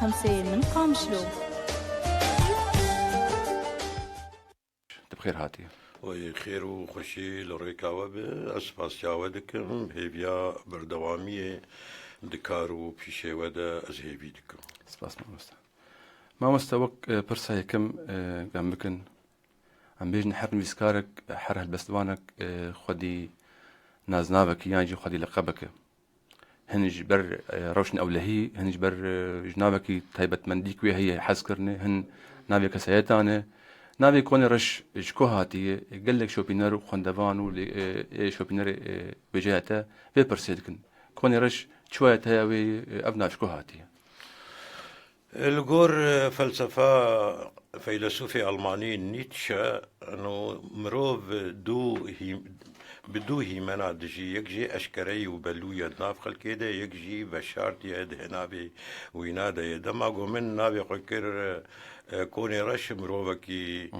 5 من قامشلو. بخير هاتي وخير وخوشي لرويكاوة بأسفاسياوة دكم هيفيا بردوامية دكارو بشي ودا أزهيبي دكم سپاس ما مستوك برسا يكم قام بكن عم بيجن حر نفسكارك حر هالبستوانك خدي نازنافك يانجي خدي لقبك هنج بر روشن أولهي هنج بر جنابك تايبت منديك وهي حسكرني هن نابي كسيتانه نابي كوني رش شكوهاتي قال لك شوبينر وخندفانو شوبينر بجاته في برسيدكن كوني رش شوية هاوي أبناء شكوهاتي الجور فلسفة فيلسوفي ألماني نيتشه أنه مروف بدو هيمنا دجي يكجي أشكري وبلو يدناف خلكيده يكجي بشارت يد هنابي وينادا يدما قومن نابي قكر كوني رش مروفكي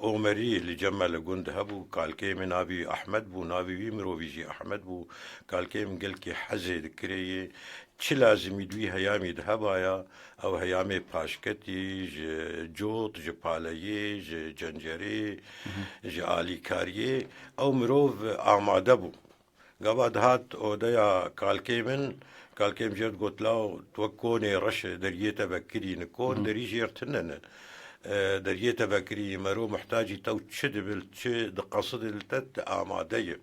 أومري اللي جمل جند هبو كالكي من أبي أحمد بو نابي بيمرو بيجي أحمد بو كالكي من قلكي حزي ذكري چه لازم يدوي هيامي دهبايا أو هيامي باشكتي جوت جبالي جنجري جالي كاري أو مروف آماده بو قبل هات أوديا كالكي من كالكي مجرد قلت له توكوني رش دريته بكري نكون دريجي يرتنن دريته بكري مرو محتاجي تو تشدبل تشد قصد التت آمادية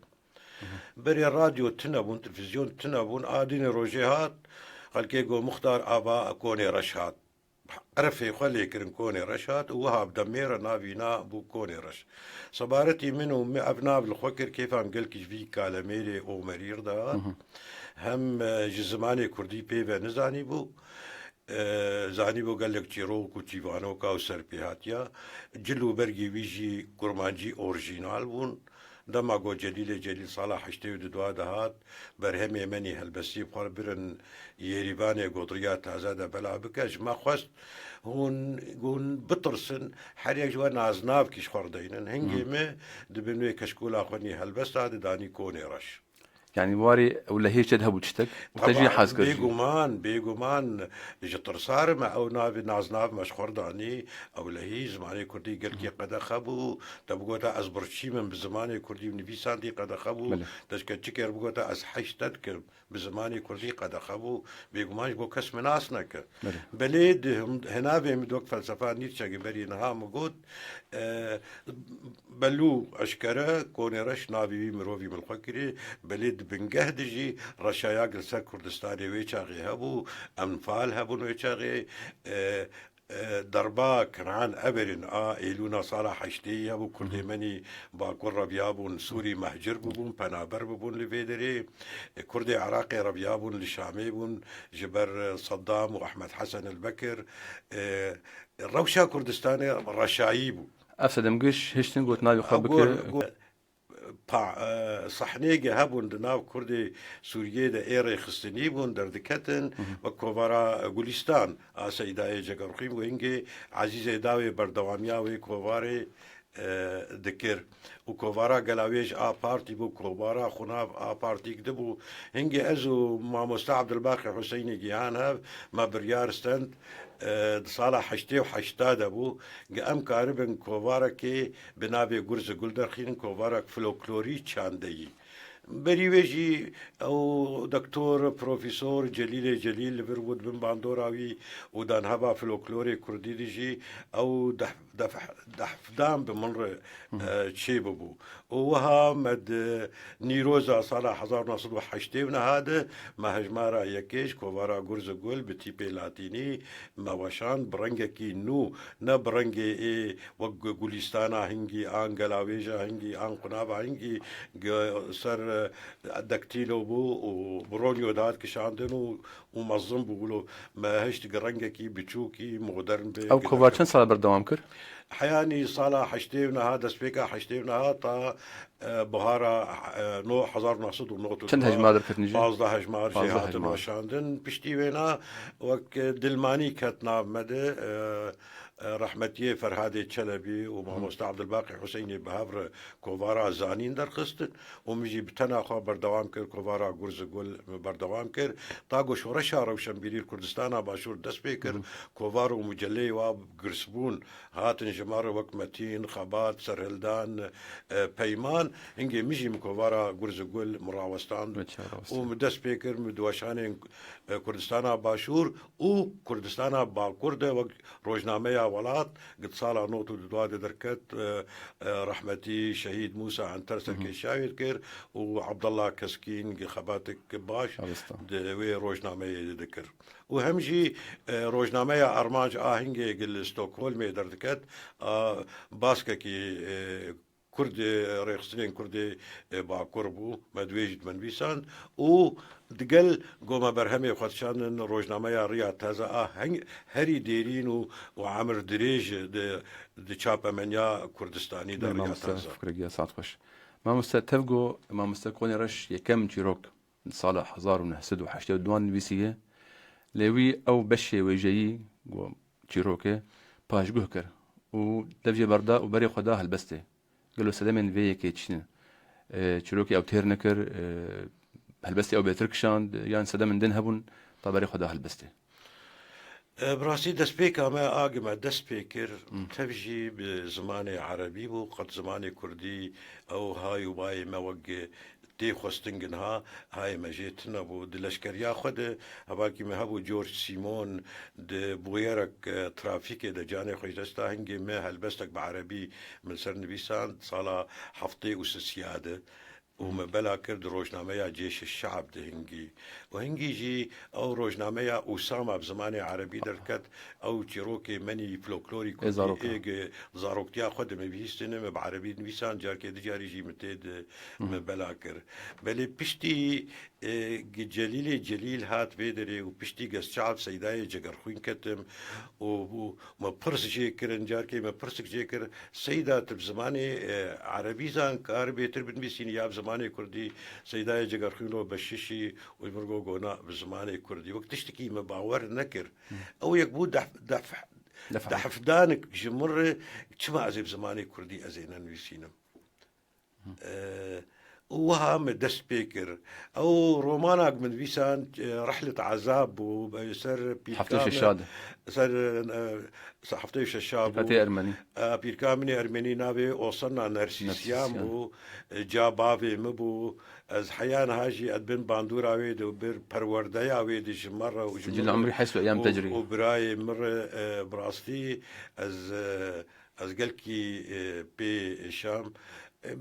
بري الراديو تنبون تلفزيون تنبون آدين روجيهات خلكي قو مختار آباء كوني رشهات عرفي خلي كرن كوني رشهات ووهاب دمير نابينا بو كوني رش صبارتي منو أبناء بالخوكر كيف عم قلك في كالميري أو مرير ده هم جزماني كردي بيبا نزاني بو زاني بو قال لك تشيروك وتشيفانوكا وسربيهاتيا جلو برجي ويجي كرمانجي أورجينال بون دما قو جليل صلاح اشتيو دوا دهات برهم يمني هالبسي بخار برن يريباني قدريات هزادا بلا بكاش ما خواست هون بطرسن حريق جوا نازناف كيش خوردينن هنجي ما دبنوي كشكولا خوني هالبس هذا داني كوني رش يعني واري ولا هي تذهب وتشتك وتجي حاسكر بيجومان جتر صار مع او ناف نازناف مش خرداني او لهي زماني كردي قال كي قد خبو تبغوتا ازبرشي من بزماني كردي من بيساندي قد خبو تشك تشكر بغوتا از حشتك بزماني كردي قد خبو بيجومان جو كسم ناسنك بليد هنا بمدوك فلسفه نيتشه بري نها مقود بلو اشكره كوني رش نابي مروفي من الفكري بليد بنجهدجي رشايا قلسا كردستاني ويشاغي هبو أنفال هبو ويشاغي دربا كنعان أبرن إيلونا صالح حشتي هبو كردي مني باكور ربيابون سوري مهجر ببون بنابر ببون لفيدري كردي عراقي ربيابون لشامي بون جبر صدام وأحمد حسن البكر روشا كردستاني رشايبو أفسد مقش هشتن قلت نابي خبك صحنيجي هبون دناو كردي سوريا دا إيري خستني بون دردكتن وكوفارا غوليستان سيداي جاكروخيم وإنجي عزيزي داوي بردوامياوي كوفاري دكر وكوفارا قلاويج بارتي بو كوفارا خناف بارتي كدبو هنجي أزو ما مستعبد الباقي حسيني جيهان ما بريار ستند صالح حشتي وحشتا دبو قام كاربن كوفارا كي بنابي قرز قلدر خين كوفارا فلوكلوري تشاندي بريوجي او دكتور بروفيسور جليل برود بن باندوراوي ودان هبا فلوكلوري كردي ديجي او دحفدان بمنر تشيببو وها مد نيروزا صالح 1981 هذا ما هجمارا يكيش كوفارا غورز قول بتيبي لاتيني ما وشان برنجكي نو نبرنجي اي وغوليستانا هنجي انجلاويجا هنجي انقنابا هنجي سر دكتيلو بو وبرونيو داد كشاندنو ومظم بقولوا ما هشت قرنجكي بتشوكي مودرن أو كوفار كم سال بردوام كر؟ حياني صالح حشتيونا هذا سبيكا حشتيونا هذا بهارا نو 1992 چند هجمار درکت نجی؟ 15 هجمار 15 جهات هجمار. وشاندن پشتی وینا وک دلمانی کت ناو مده رحمتیه فرهاد چلبی و محمد عبد الباقي حسینی بهافر کووارا زانین درخستن و میجی بتنا خو بردوام کر کووارا گرز گل بردوام کر تاگو شورشا روشن بیریر کردستان باشور دست بکر کووار و مجلی و گرسبون هاتن جمار وک متین خبات سرهلدان پیمان هنگی میجی کووارا گرز گل مراوستان و دست بکر مدوشان کردستان باشور و کردستان باکرد و روزنامه ولات قد صار نوتو دواد دركت رحمتي شهيد موسى عنتر سركي شاوير كير وعبد الله كسكين خباتك باش وي روزنامه ذكر وهمجي روزنامه ارماج اهنجي قل ستوكهولم دردكت باسكي كرد ريخسترين كردي باكربو مدويجد من بيسان و دقل قوما برهمي خدشان روزنامه ريا تازا هري ديرين وعمر دريج دي چاپا منيا كردستاني دا ريا تازا فكرة ساعت خوش ما مستتفقو ما مستقوني رش يكم تيروك صالح 1982 نويسيه لوي او بشي ويجي تيروكي باش كر و دفجي بردا وبري خداه البستي قالوا سلامين في كيتشين تشروكي او تيرنكر هلبستي او بيتركشان يعني سلامين دين هبون طبري خداه هلبستي براسي دسبيكا ما آقما دسبيكر تفجي بزمان عربي وقد زمان كردي او هاي وباي موقع تي خوستنگنها هاي مجيتنا بو دلشكريا خود هباكي مهبو جورج سيمون د بويرك ترافيكي د جاني خوش دستا هنگي ما هلبستك بعربي من سر نبيسان صالا حفطي وسسيادة وما بلا كرد روجنامه جيش الشعب ده هنجي وهنجي جي او روجنامه اسامه بزمان عربي دركت او تشيروكي مني فلوكلوري كوتي زاروكتيا خد مبيستنه بعربي نويسان جاركي دجاري جي متد بلا كر بل بشتي جليل هات بيدري وبشتي قس شعب سيداي جگر خوين كتم وما برس جيكر جاركي ما برسك جيكر سيدات بزمان عربي زان كار بيتر بنبيسين يا بزمان كردي سيداي جگر خوينو بششي ويمرغو غونا بزمان كردي وقت تشتكي ما باور نكر او يكبو دحفدانك جمر كما ازي بزمان كردي ازينا نويسينم وهم دست بيكر او رومانك من بيسان رحله عذاب وسر حفتيش الشاد سر حفتيش الشاب بيركاتي ارمني بيركامني ارمني نابي وصلنا نرسيسيام بو جابافي مبو از حيان هاجي ادبن باندورا ويد وبر پروردايا ويد جمره وجمر عمري حيث ايام تجري وبراي مر براستي از قلكي بي شام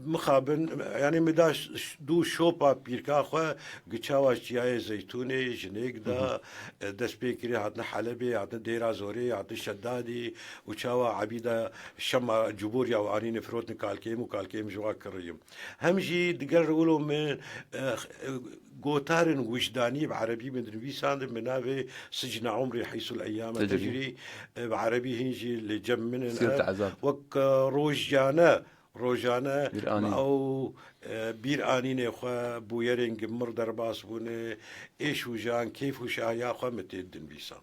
مخابن يعني مداش دو شوبا بيركا خو قچاوا چياي زيتوني جنيك دا دس بيكري عطنا حلبي عطنا ديرا زوري عطنا شدادي وچاوا عبيدا شما جبوريا وانين فروتن كالكيم جوا كريم همجي دقر رولو من قوتارن وجداني بعربي من نويسان منافي سجن عمري حيث الايام تجري بعربي هنجي اللي جم من وك روجانا بيراني. او بيرانين خو بويرنج مردر باس بونه ايش وجان كيف وشايا خو متدن بيسان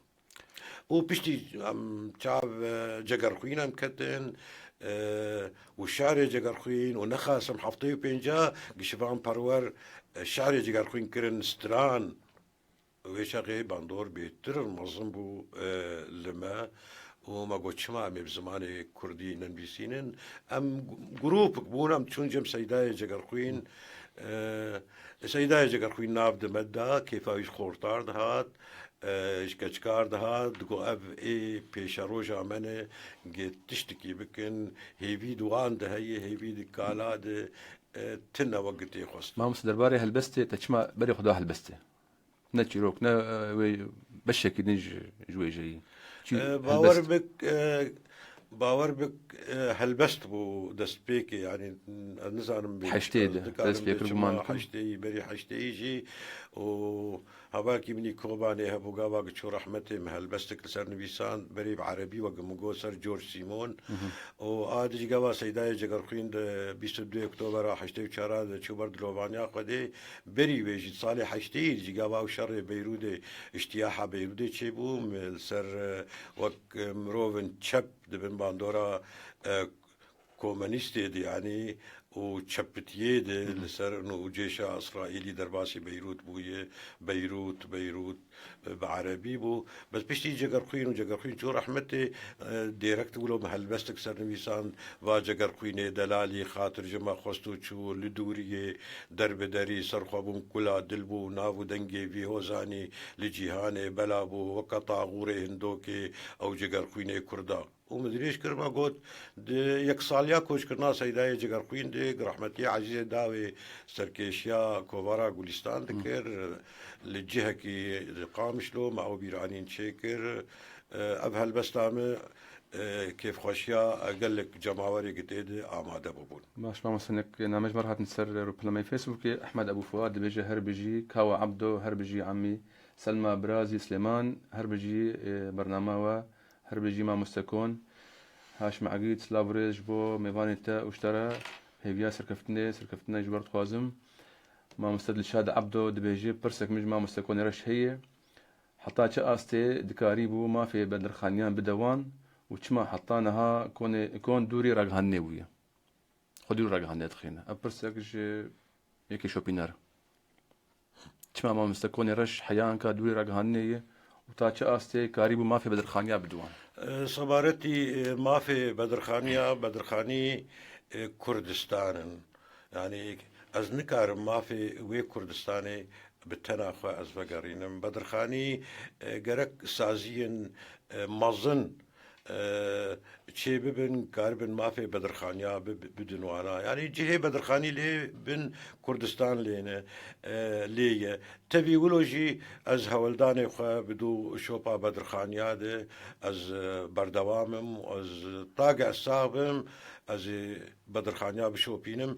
وبشتي شعب جگر خوين ام كتن وشعر جگر خوين ونخاس محفطي بينجا قشفان برور شعر جگر خوين كرن ستران ويشاغي باندور بيتر المنظم بو لما وما قلت شما بزمان كردي ننبيسينن ام جروب بونا ام تشونجم سيداي جگر خوين سيداي جگر خوين ناب دمدا كيف ايش خورتار دهات ايش كچكار دهات دقو اف اي پیش روجا منه جت تشتكي بكن هيفي دوان ده هيفي دكالا ده تنا وقتي خست ما مصدر هلبستي تشما بري خدا هلبستي نتشيروك نا بشكي نج جوي جاي باور بك هلبست بو دست بيكي يعني نزار حشتي دست بيكي حشتي بري حشتي يجي و هباكي مني كوباني هبو قابا شو رحمتي مهل بستك لسر نبيسان بريب عربي وقمقو سر جورج سيمون وآدج قابا سيداي جقرخين 22 اكتوبر حشتي وشاراد شو برد لوبانيا قدي بري ويجي صالح حشتي جي قابا وشر بيرودي اشتياحة بيرودي تشيبو سر وك مروفن تشب دبن باندورا كومونيستي دي يعني وشبتيه دي لسر انه جيش اسرائيلي درباسي بيروت بويه بيروت بعربي بو بس بيشتي جقرخين شو رحمتي ديركت ولو محل بستك سر نويسان وا جقرخين دلالي خاطر جما خستو شو لدوريه درب دري سرخوبم كلا دلبو نافو دنگي في هوزاني لجيهاني بلابو وقطع غوري هندوكي او جقرخين كردا ومدريش كرما قلت يك ساليا كوش كرنا سيداي جقرخين دي رحمتي عزيزة داوي سركيشيا كوفارا قولستان دكر للجهة كي قامش له معه بيرانين شاكر أبهل بستامي كيف خوشيا أقول لك جماوري قتيد آمادة ببون باش ما مسنك نامج مرة نسر روبلامي فيسبوك أحمد أبو فؤاد بيجي هربجي كاوا عبدو هربجي عمي سلمى برازي سليمان هربجي برنامج هربجي ما مستكون هاش معقيد سلافريج بو ميفاني تا واشترى هيفيا سركفتنا جبرت خوازم ما مستدل شاد عبدو دبيجي برسك مج ما مستكون رش هي حطا شاستي دكاريبو ما في بدر خانيان بدوان وشما حطانها كون دوري راغهاني ويا خدوا راغهاني تخينا ابرسك يكي شوبينار شما ما مستكون رش حيان كا دوري راغهاني وتا شاستي كاريبو ما في بدر خانيان بدوان صبارتي ما في بدرخاني كردستان يعني از نكارم ما في وي كردستاني بالتناخو از بقرينم بدرخاني قرك سازين مظن شي ببن كاربن ما في بدرخانيا بدنوانا يعني جهه بدرخاني لي بن كردستان لينا ليه تبي ولوجي از هولداني خو بدو شوبا بدرخانيا ده از بردوامم از طاقع الصابم از بدرخانيا بشوبينم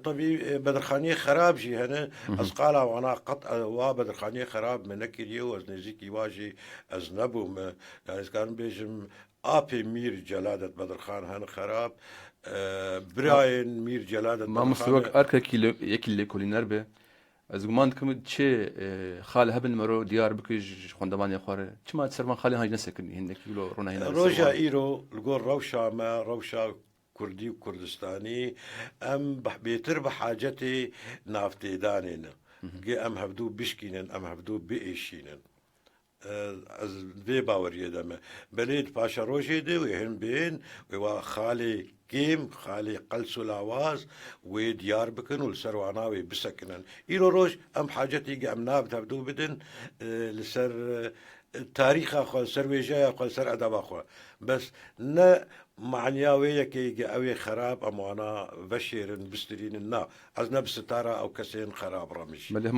طبي بدرخانية خراب جي هنا از قالا وانا قط وا بدرخانية خراب منكريو از نزيكي واجي از نبو يعني كان بيجم آبي مير جلادة بدرخان هن خراب براين مير جلادة ما مستوك أركا كيلو يكيل كولينر به از گمان کم چه خال هبن مرو دیار بکش خواندمان یخواره چه ما تسرمان خالی هاج نسکنی هندکی ولو رونا هنا روجا إيرو لقول روشا كردي وكردستاني أم بيتر بحاجتي نافتي دانين أم هبدو بشكينن أم هبدو بإيشينن از وی باوریه دمه بلید پاشا روشی دی و هم بین و خالی كيم خالي قلسوا الآواز وديار بكن والسرواناوي بسكنن إيرو روش أم حاجتي أم ناب تبدو بدن لسر تاريخ أخو سر ويجاي أخو سر أدب أخو بس نا معنياوية كي أوي خراب أموانا بشيرن بسترين نا أزنا بستارة أو كسين خراب رمش بلي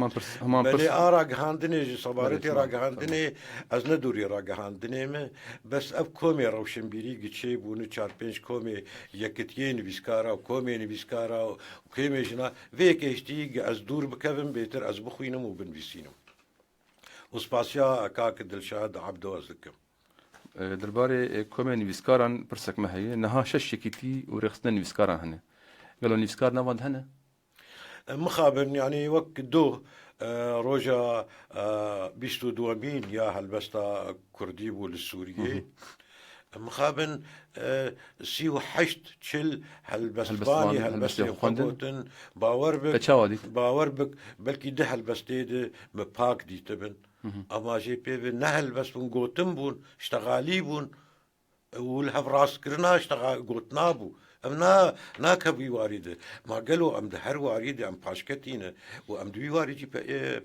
همان بلي راق هاندني صبارتي راق هاندني أزنا دوري راق هاندني بس أب كومي روشن بيري قتشي بونو 4-5 كومي يكتين بيسكارا وكومي بيسكارا وكومي جنا فيك اشتيق أز دور بكفن بيتر أز بخوينم وبن بيسينم وسباسيا كاك دلشاد عبدو أزدكم درباره كومي نيفسكاران برسك ما هي نها ششكتي ورخصنا نيفسكاران هنا قالوا نيفسكار نافند هنا مخابن يعني وقت دو روجا بيشتو دوامين يا هالبستا كرديبو للسورية مخابن سيو حشت تشل هالبسباني هالبستي خوندن باور بك بلكي ده هالبستي مباك دي تبن اما جي بي نهل بس بون قوتن بون اشتغالي بون والهف راس كرنا اشتغال قوتنا بو امنا ناكبي وارده ما قالوا ام دهر وارده ام باشكتينا وام دوي وارجي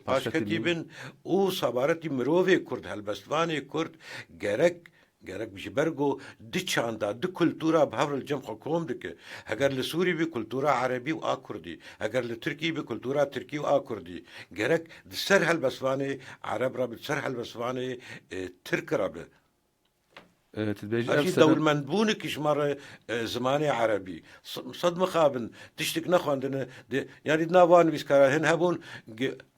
باشكتي بن او صبارتي مروفي كرد هالبستواني كرد جرك بيجي برجو دي چاندا دي كلتورا بهور الجمع قوم دك اگر لسوري بكلتورا عربي واكردي اگر لتركي بكلتورا تركي واكردي جرك دسر هالبسواني عرب راب دسر هالبسواني ترك راب تدبيج دول منبونك كشمر زماني عربي صد مخابن تشتك نخو عندنا يعني نافان بيسكارا هن هبون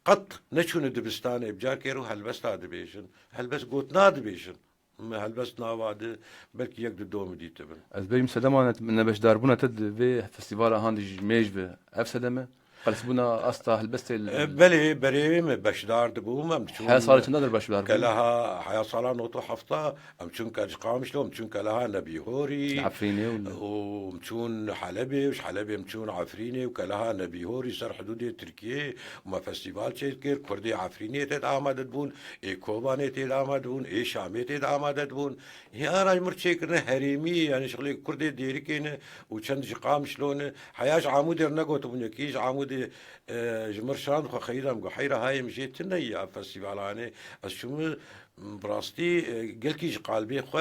قط نشون دبستانه بجار كيرو هلبس دبيشن هلبس قوتنا دبيشن ما هلبس ناواد بلكي يقدر دوم دي تبن از بریم سدما من بشدار بونا تد في فستيفال هاندي ميج في اف سدما قلس بونا استا هلبست بلي بريم بشدار دبوم ام حياة صارت نادر بشدار كلها حياة صلاة نوتو حفطة امشون كاجقام شلو امشون كلها نبي هوري عفريني ومشون حلبي وش حلبي امشون عفريني وكلها نبي هوري سر حدود تركيا وما فستيفال شيكر كردي عفريني تد آمدت بون اي كوباني تد آمد بون اي شامي تد آمدت بون هي انا مرتشيكرنا هريمي يعني شغلي كردي ديريكين وچند جقام شلون حياش عمود رنقوت بون يكيش عمود جمرشان خو خيرم حيرة هاي مشيت نيا فستيفال يعني اشوم براستي قلكيش قلبي خو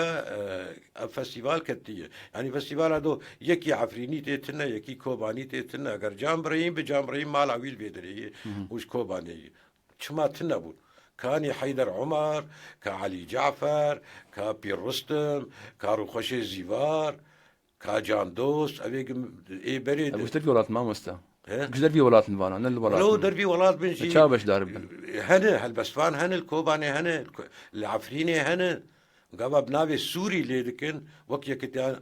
فستيفال كتيه يعني فستيفال هذا يكي عفريني تيتنا يكي كوباني تيتنا اگر جامبرين بجامبرين مال عويل بيدري وش كوباني شما تنبون كان حيدر عمر كعلي جعفر كبير رستم كاروخشي زيفار كجان دوست ابيك اي بريد وش دربي ولات ما مستا وش دربي ولات نفانا انا اللي ولات لو دربي ولات بنجي تشابش دارب هنا هالبسفان هنا الكوباني هنا العفريني هنا قابا بنابي السوري لكن وكيا كتان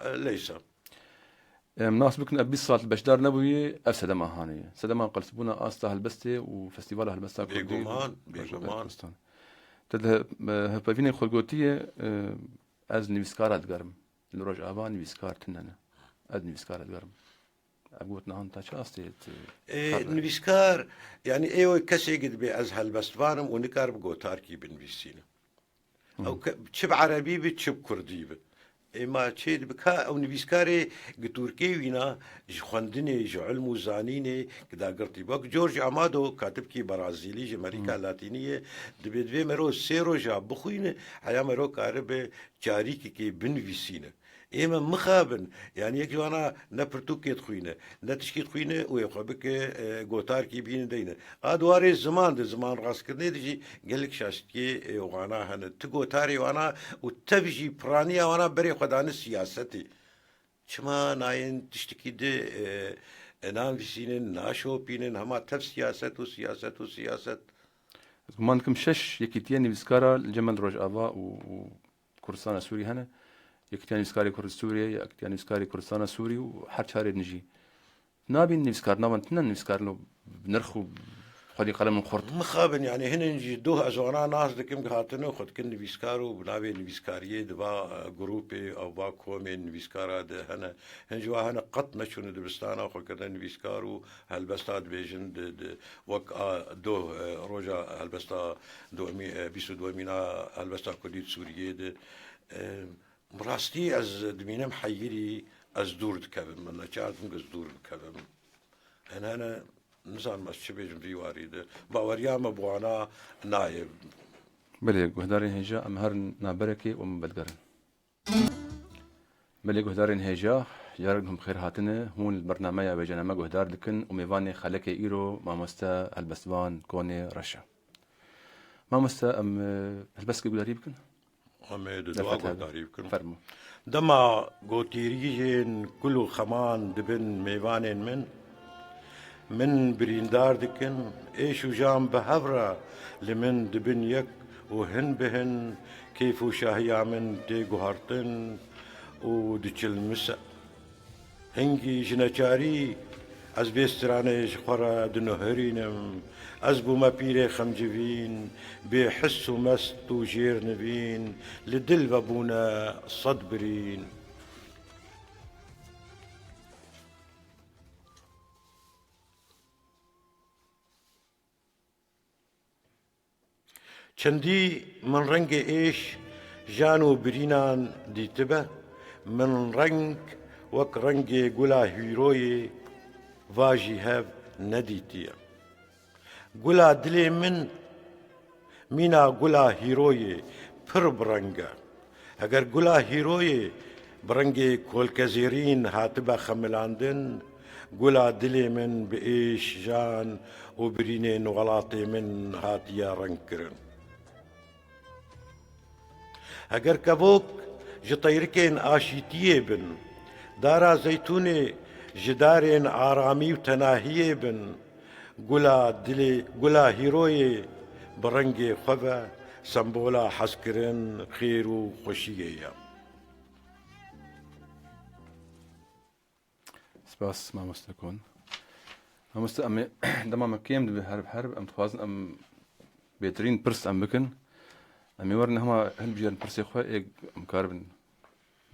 ليس مناسب بكن ابي صلاه البشدار نبوي افسد ما هاني سدما قلت بونا استا هلبستي وفستيفال هلبستا بيغومان تد هبافين خلقوتيه از نيفسكارات قرم لروج ابا نيفسكار تننا از نيفسكارات قرم اقوت نهان تا شاستي نيفسكار يعني ايوه كسي قد بي از هلبستفانم ونكار بقوتار كي بنفسينا او تشب عربي بتشب كردي اما تشيد بكا او نيفسكاري تركي وينا خواندني جو علم وزانيني كدا قرتي بك جورج امادو كاتب كي برازيلي امريكا اللاتينيه دبي مرو سيرو جا بخوينه حيا مرو كارب جاري كي بنفسينا اما مخابن يعني يك انا نبرتو كي تخوينه نتشكي تخوينه ويخبك غوتار كي بين دينه ادواري زمان راس كدني دجي قال لك شاشتي وانا هن تغوتاري وانا وتبجي برانيا وانا بري خدان سياستي شما ناين تشتكي دي انام فيسين ناشو بينن هما تف سياست مانكم شش يكيتيني بسكارا الجمل روج ابا وكردستان سوري هنا يكتيان نفسكاري كرد سوريا يكتيان نفسكاري كردستان سوري وحر شاري نجي نابين نفسكار نابن تنن نفسكار لو بنرخو خدي قلم من خرط مخابن يعني هنا نجي دوه ازوانا ناس دكم قهاتنو خد كن نفسكارو بنابي نفسكاريه دبا جروبي او با كومي نفسكارا ده هنا هنجوا هنا قط نشون دبستانا خد كن نفسكارو هالبستاد بيجن وك دو روجا هالبستا بيسو دومينا هالبستا كرديت سوريا ده براستي از دمينم حيري از دور دكبم من نشارتم از دور دكبم انا نزان ما شبيجم في واريده باوريام بوانا نايب بلي قهدارين هجا امهر نابركي ومبدقرن بلي قهدارين هجا يارقهم خير هاتنا هون البرنامج يا بجنا ما قهدار دكن وميفاني خلك ايرو ما مستا البسبان كوني رشا ما مستا ام البس قهداري بكن حميد دواء قهداري دما قوتيريجين كل خمان دبن ميفانين من بريندار دكن ايش وجام بهبرة لمن دبن يك وهن بهن كيف وشاهيا من دي قهرتن ودجل مسا هنجي جنچاري از بيسترانيش خورا دنهرينم از بوما بيري خمجبين بحس ومست وجير نبين لدل بابونا صدبرين چندي من رنگ ايش جانو برينان دي تبه من رنگ وك رنگ قلا هيروي واجي هاف نديتيا قلا دلي من مينا قلا هيروي پر برنگا اگر قلا هيروي برنگ كولكزيرين هاتبا خملاندن قلا دلي من بإيش جان وبرينين وغلاطي من هاتيا رنكرن اگر كبوك جطيركين آشيتيه بن دارا زيتوني جدارين آرامي وتناهيه بن گولا دلی گولا هیروی برنگ خواه سمبولا حسکرن خیر و خوشیه. سپاس مامۆستا کۆن. مامۆستا ئەمێ دەمامە کێم دەبێ هەرب ئەم توازن ئەم بێترین پرس ئەم بکن ئەمێ وەرن هەما هەلبژێن پرسێ خۆ ئەم کار بن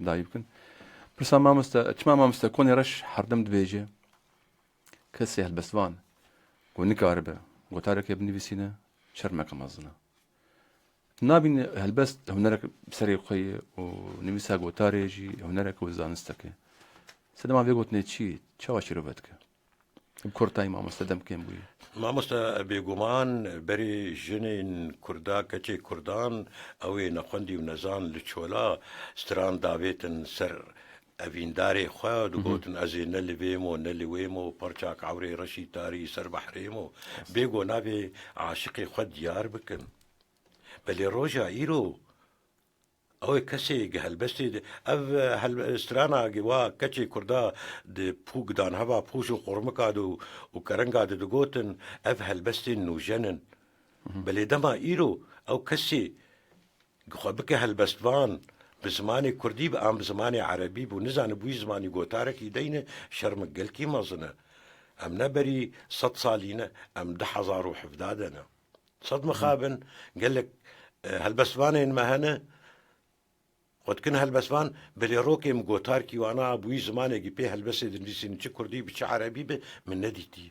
داوی بکن. پرسا مامۆستا چما مامۆستا کۆنی ڕەش هەردەم دەبێژێ کەسێ هەلبەستوان گۆ نکاربە گۆتارێکێ بنویسینە شەرمەکە مەزنە. نابین هەلبەست هونەرێک سەرێ خۆیە و نویسا گۆتارێژی هونەرێک و زانستەکە. سەدەما بێ گوتنێ چی چاوا شیرۆڤەتکە کورتای مامۆستا دەم کێم بووی. مامۆستا بێگومان بەری ژنین کوردا کەچێ کوردان ئەوێ نەخوەندی و نەزان لە چۆلا ستران داوێتن سەر ئەڤیندارێ خوا دگوتن ئەزێ نە لەوێم و نە لەوێم و پەرچاک عەورێ ڕەشی تاری سەر بەحرێم و بێگۆ نابێ عاشقی خوا دیار بکن. بەلێ ڕۆژە ئیرۆ ئەوەی کەسێک هەلبەستی ئەv هەلبەستراناگی وا کەچێ کووردا پووگدان هەوا پوش و قوڕمکات و کەرەنگا دەگوتن ئەv هەلبەستێن نوژەنن بەلێ دەما ئیرۆ ئەو کەسێ خوا بکە هەلبەستوان bi zimanê Kurdî bi an bi zimanê Erebî bû nizane bûyî zimanî gotarekî deyne şermek gelkî mezin e. Em neberî 100 salî ne em 2017 de ne. Sed mixabin gelek helbestvanên me hene xwedkin helbestvan bilê rokêm gotarkî wana bûyî zimanekî pê helbestê dinivîsîn çi Kurdî bi çi Erebî bi min nedîtî.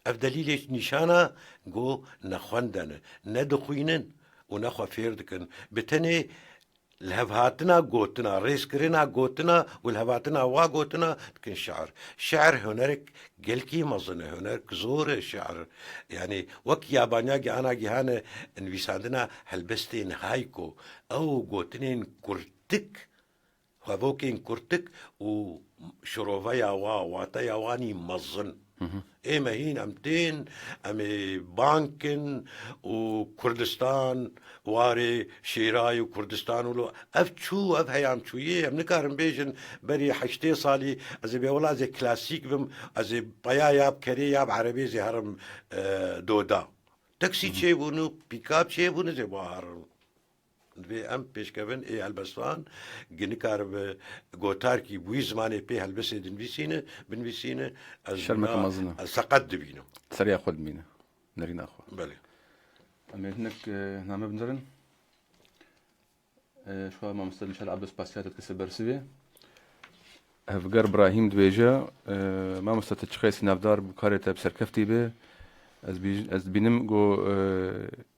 Ev delîlê nîşana got nexwende ne, ne dixwînin û nexwe fêr dikin. Bi tenê الهفهاتنا قوتنا ريس كرينا قوتنا والهفاتنا واقوتنا لكن شعر هنرك قلكي مظنه هنرك زور الشعر يعني وك يابانياجي انا جهانا انفيساندنا هلبستين هايكو او قوتنين كرتك هذوكين كرتك وشروفيا واتيا واني مظن ايه مهين امتين امي بانكن وكردستان واري شيراي وكردستان ولو اف شو اف هيام شويه ام نكارم بيجن بري حشتي صالي ازي بيولا زي كلاسيك بم ازي بايا ياب كري ياب عربي زي هرم دودا تاكسي تشي بونو بيكاب تشي بونو زي بوهرم به ام پیشکەون ê helbestvan ginikar bi gotarkî bûyî zimanê pê helbestê dinivîsîne binivîsîne ez seqet dibînim. Seriya xwe dimîne nerîna xwe. Belê. Em ê hinek name bindirin. Şu an mamosta Nişal Abdus Pasiyat dikise bersivê. Hevger İbrahîm dibêje mamosta te çi xesî navdar bi karê te bi serkeftî bê. Ez bînim got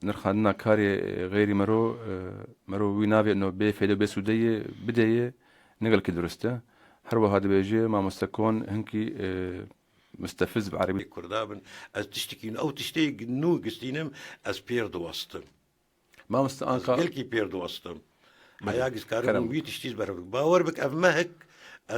nirxandina karê غêrî mero wî navê no bê fêde bê sûdeyê bideye negelkî durist e. Her wiha dibêje mamosta kon hinkî müstefiz bi Erebî Kurda bin ez tiştekîn ew tiştê nû gistînim ez pêr diwastim. Mamosta anka gelkî pêr diwastim. Heya giskarim wî tiştî ber bawer bik ev mehek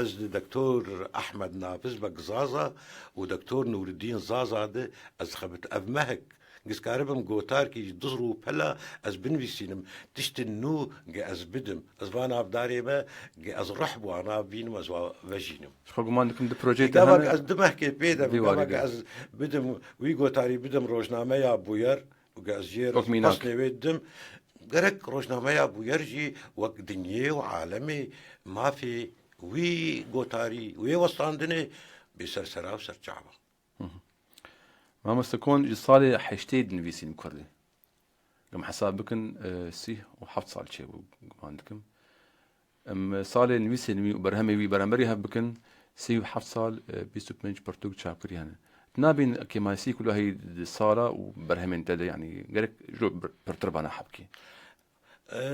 ez Doktor Ahmed Nafiz bek Zaza û Doktor Nûreddîn Zaza de ez xebit ev mehek giskaribim gotarkî dizr û pela ez binivîsînim tiştên nû ge ez bidim ez van avdarê me ge ez rih wana bînim ez vejînim. Xwe guman dikim di projeyê te Devak ez di mehkê pê de ez bidim wî gotarî bidim rojnameya bûyer û ge ez jê aslê wê didim gerek rojnameya bûyer jî wek dinyê û alemê mafê wî gotarî wê westandinê bê sersera û serçava. Mamosta kon ji salê heştê dinivîsîn Kurdî. Em hesab bikin sîh û heft sal çêbû guman dikim. Em salê nivîsên wî û berhemê wî beramberî hev bikin sîh û heft sal 25 pirtûk çapkirî hene. Nabîn kêmasî ku lahî di sala û berhemên te de yani gerek ji pirtir bana hebkî.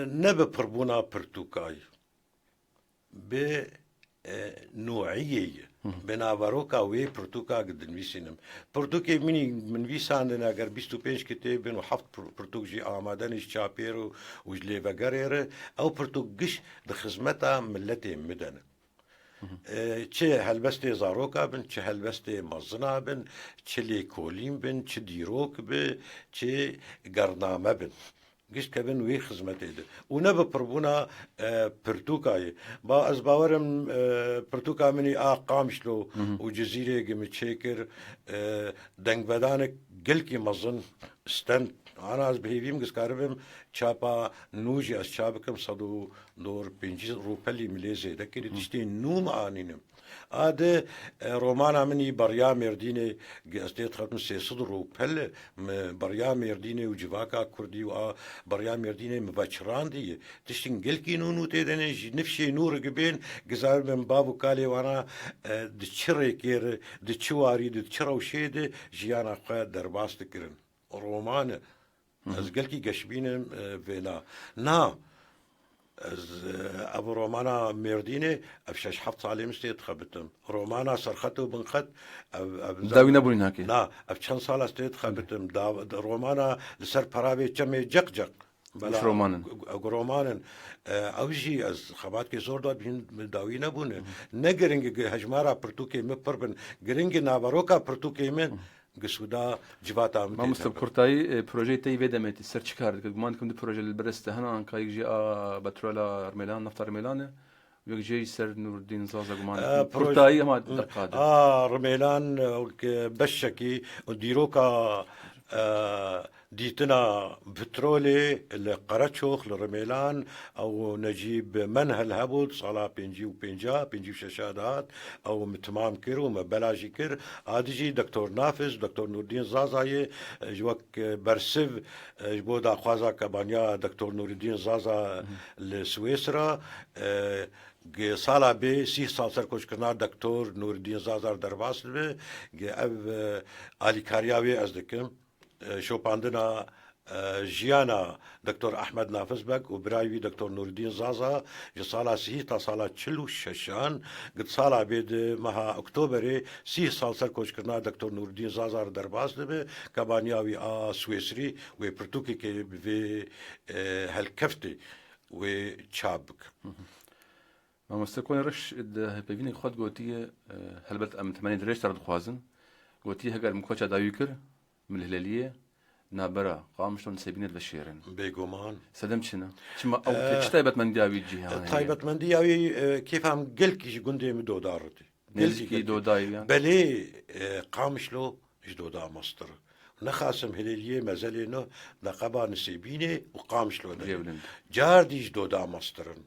Ne bi pirbûna pirtûkayê bi نوعية بنافروكا وي برتوكا قد نويسينم برتوكي مني من ويساندن اگر 25 كتابن وحفت برتوك جي آمادنش چاپيرو وجلي وغرير او برتوك قش دخزمتا ملتي مدن چه هلبستي زاروكا بن چه هلبستي مزنا بن چه ليكولين بن چه ديروك بن چه قرنامه بن گشت کبن وی خدمت ده و نه بپربونا پرتوکای با از باورم پرتوکا منی قامشلو و جزیره گم چیکر دنگ بدان گل کی مزن استن أنا از بهيفيم قسكاربم شابا نوجي أس شابكم صدو دور بنجي روبلي مليزي دكري تشتي نوم آنينم هذا رومانا مني بريا مرديني قصدي ختم سيصد روبل بريا مرديني وجواكا كردي و بريا مرديني مباشران دي تشتين قلكي نونو تيدني نفشي نور قبين قزاربم بابو كالي وانا دتشري كير دتشواري دتشرو شيد جيانا قا درباس تكرن رومانا از قلكي قشبين فينا نا از ابو رومانا مرديني افشاش حفظ عليه مستيت خبتم رومانا سرخته بنخت داوي نبولين هاكي لا افشان صالة استيت خبتم رومانا لسر برابي كمي جق جق مش رومانا رومانا اوجي از خبات كي زور داد بين داوي نبونه نگرنگ هجمارا پرتوكي مپربن گرنگ نابروكا پرتوكي من قسودا جواتا ما مستبكرتاي بروجي تي فيدمت السر تشكار كمان كم دي بروجي البرست هنا كاي جي بترولا ارميلان نفط ارميلان ويجي سر نور الدين زازا كمان كرتاي ما دقات رميلان بشكي وديروكا ديتنا بترولي القراتشوخ لرميلان او نجيب منهل هبود صلاة بنجي بنجي ششادات او متمام كر ومبلاجي كر عادجي دكتور نافذ دكتور نور الدين زازاي جوك برسف جبودا خوازا كبانيا دكتور نور الدين زازا لسويسرا سالا بي 6 سال سر کوش کرنا دکتور نور الدین زازار درباس به اف علی کاریاوی از دکم شوپاندنا جيانا دكتور أحمد نافذ بك وبرايوي دكتور نور الدين زازا جصالة سيتا صالة تشلو الششان قد صالة بيد مها أكتوبري 6 سال سر كوش كرنا دكتور نور الدين زازا درباس لبه كبانياوي سويسري وبرتوكي كي في هالكفتي وشابك ما مستكون رش بيفيني خد قوتية هلبت أم 8 دريش ترد خوازن قوتية هقال مكوشة دايوكر من الهلالية نابرا قامشتون سيبينت بشيرن بيقومان سدم شنا شما أو تشتايبت من داوي جيها طيبت من داوي كيف هم قلكي قندي مدو دارتي نلكي دو داي يعني بلي قامشلو جدودا مصدر نخاسم هلالية مازالينو نقبا نسيبيني وقامشلو جاردي جدودا مصدرن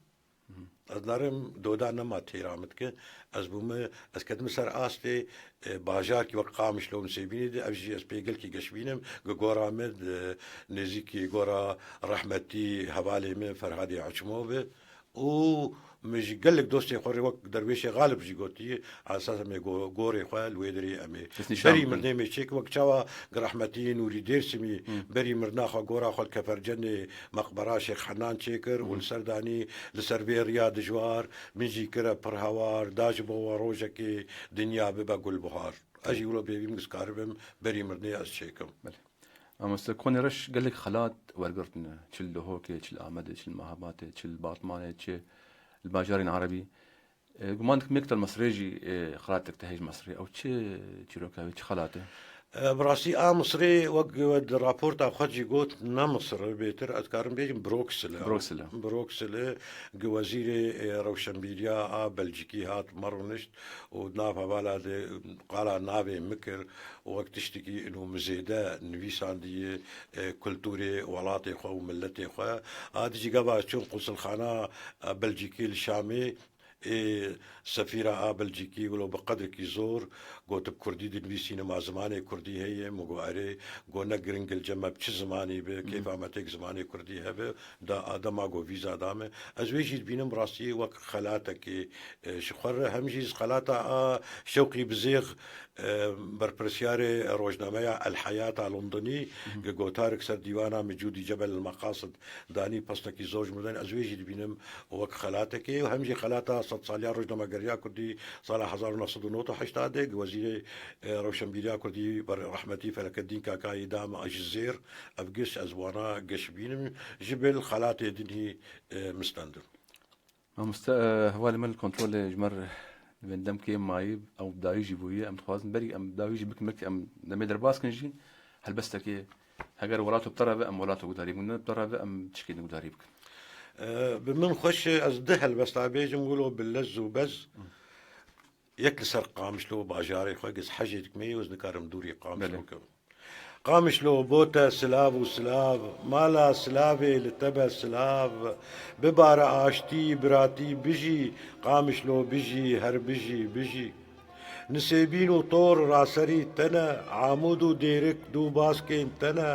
أذنارم دودا نما تيرامت كه از بوم از كدم سر آسته باجار كي وقامش لو مسيبيني ده أفجي أس بيقل كي قشبينم جورا مد نزيكي جورا رحمتي حوالي من فرهادي عشموبه و مش قال لك دوستي خوري وقت درويشي غالب جي قوتي على اساس مي غوري خوال ويدري امي بري مرني مشيك وقت شوا رحمتين وري ديرسمي بري مرناخ غورا خول كفرجني مقبره شيخ حنان شيكر والسرداني لسربي رياض جوار من جي كرا برهوار داجبو روجكي دنيا ببقول بهار اجي ولو بيبي مسكاربم بري مرني اشيكم اما استكون رش قال لك خلات ورقرتنا تشل هوكي تشل احمد تشل مهابات تشل باطمان تشل الباجارين عربي قمانك مكتل مصريجي خلاتك تهيج مصري او تشي روكاوي تشي خلاته براسي مصري وقد رابورت خدجي قوت مصر بيتر أذكرم بيجم بروكسل وزيري روشنبيليا بلجيكي هات مرونشت ونافا بالا قال نافي مكر وقت تشتكي انه مزيدا نفيسان دي كولتوري ولاتي خو وملتي خو هاد جي قبا تشون قوس الخانه بلجيكي الشامي سفيرة بلجيكي ولو بقدر كي زور قوت بكردي دنويسين مع زماني كردي هي مقواري قو نقرنق الجمع بش زماني كيف عمتك زماني كردي هبه دا آدم قو فيزا دامه ازويجي بينم راسي وك خلاتك شخور همجيز خلاتا شوقي بزيغ بربرسياري روجنامه الحياة اللندني قوتارك سر ديوانا مجودي جبل المقاصد داني بسنكي زوج مدن ازويجي بينم وك خلاتك وهمجي خلاتا صد ساليان روجنامه قريا كردي صالح 1980 وزير روشنبيليا كردي رحمتي فلك الدين كاكاي دام الجزير افقش ازوانا قشبين جبل خلاتي دني مستندر هو من الكنترول جمر من دم كي مايب او بداوي جيبويه ام تخوازن بري ام بداوي جيبك مكتي ام دمي درباس كنجي هل بس تكي هەگەر وڵات بتەڕەوە ئەم وڵاتە گوداری بوون بتەڕەوە ئەم تشکێنە گوداری بکەن بمن خوش از ده هەلبەستا بێژم وڵۆ بلەز و بەز یەک لەسەر قامشلۆ باژارێ خۆی گەز حەجێتکمەی وەز نکارم دووری قامشلۆکەم قامشلۆ بۆتە سلااو و سلااو مالا سلااوێ لە تەبە سلااو ببارە ئاشتی براتی بژی قامشلۆ بژی هەر بژی بژی نسێبین و تۆر ڕاسەری تەنە عامود و دێرک دوو باسکێن تەنە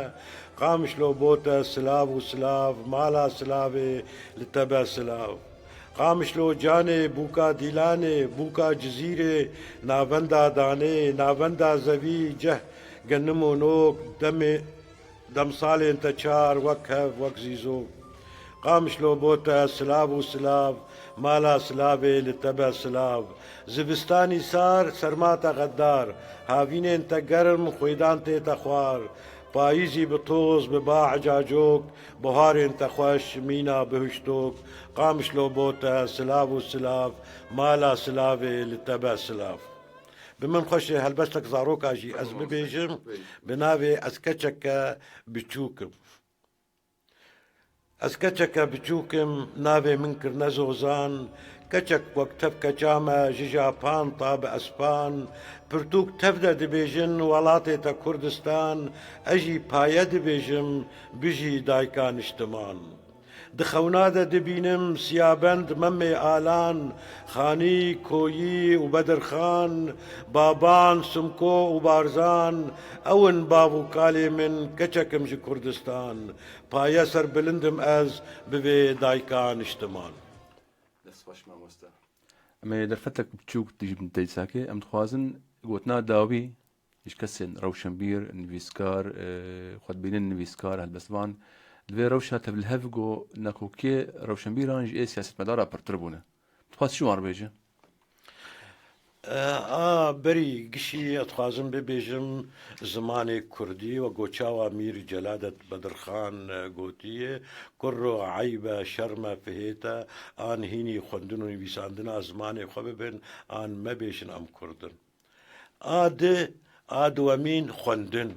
قامشلۆ بۆتە سلااو و سلااو مالا سلااوێ لە تەبە سلااو قامشلۆ جانێ بووکا دیلانێ بووکا جزیرێ ناڤەندا دانێ ناڤەندا زەوی جەه گەنم و نۆک دەمساڵێن تە چار وەک هەڤ وەک زیزۆ قامشلۆ بۆتە سلااو و سلااو مالا سلااوێ لە تەبە سلااو زivistانی سار سەرماتە غەددار هاوینێن تە گەرم خوێدان تێتە خوار پاییزی بتۆز ببا عجاجۆک بەهارێن تە خۆش مینا بهشتۆک قامشلۆ بۆتە سلااو و سلااو مالا سلااوێ لە تەبە سلااو بمن خۆشێ هەلبەستێک زارۆکاژی ئەس ببێژم بناوێ ئەس کەچەکە بچووکم ئەس کەچەکە بچووکم ناوێ من کردنە زۆزان کەچەک وەک تەف کەچامە ژ ژاپان تا بە ئەسپان پرتووک تەفدە دەبێژن وڵاتێتە کوردستان ئەژی پایە دەبێژم بژی دایکا نیشتمان دخەونادە دەبینم سیابەند مەمێ ئالان خانی کۆیی و بەدرخان بابان سمکۆ و بارزان ئەون باو و کالێ من کەچەکم ژ کوردستان پایە سەر بلندم ئەز ببێ دایکا نیشتمان دەستخۆش مامۆستا ئەمێ دەرفەتێک بچووک دەیساکێ ئەم دخوازن گوتنا داوی هیچ کەسێن ڕەوشەمبیر نویسکار خودبینن نویسکار هەلبەستوان دوێ ڕەوشە تەبلهەڤگۆ نەکۆکێ ڕەوشەمبیران ئێ سیاسەتمەدارا پڕتر بوونە تخواست چیوان ڕبێژە بەری گشی ئەتخوازم ببێژم زمانێک کوردی و گۆچاوە میری جەلادەت بەدرخان گوتیە کوڕۆ عیبە شەرمە فهێتە ئان هینی خوێندن و نویساندنا زمانێ خۆ ببن ئان مەبێژن ئەم کوردن ئادوەمین خوێندن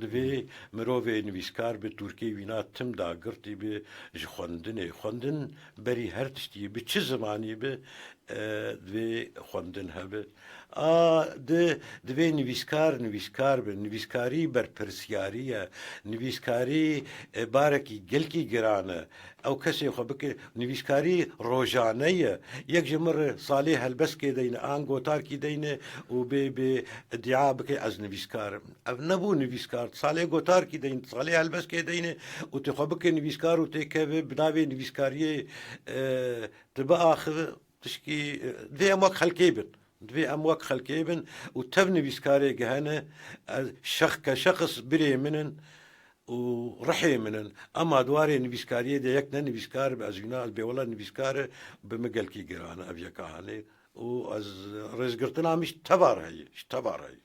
divê mirovê nivîskar bi Tirkiyê wîna tim da girtî bi ji xwendinê xwendin berî her tiştî bi çi zimanî bi divê xwendin hebe divê nivîskar bi nivîskarî berpirsyarî ye nivîskarî barekî gelkî giran e ew kesê xwe bike nivîskarî rojane ye yek ji mir salê helbeskê deyne an gotarkî deyne û bê bê iddia bike ez nivîskarim ev nebû nivîskar salê gotarkî deyn salê helbeskê deyne û tê xwe bike nivîskar û têkeve bi navê nivîskariyê tu biaxive tişkî divê em wek xelkê bin divê em wek xelkê bin û tev nivîskarê gihene ke şexs birê min in û rihê min in ema dwarê nivîskariyê de yek ne nivîskar bi ez wîna ez bêwela nivîskar e bi min gelkî giran e ev yeka hanê û ez rêzgirtina me ji tevar heye ji tevar heye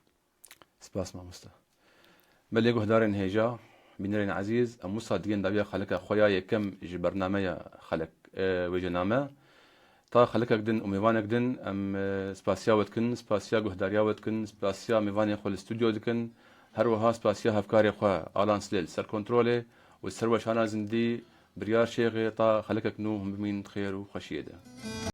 سپاس مامۆستا بەلێ گوهدارên هێژا بینەرên عەزیز ئەم وسا دیگەن داویە خەلەکە خۆیا یەکەم ji بەرنامەیە خەلک wêjename تا خەلکێک din û mêvanek din em spasiya we dikin spasiya guhdarya we dikin spasiya mêvanên xwe li stûdyo dikin her wiha spasiya hevkarê xwe Alan Silêl ser kontrolê û ser weşana zindî biryar şêxê ta xelekek nû hûn bimînin xêr û xweşiyê de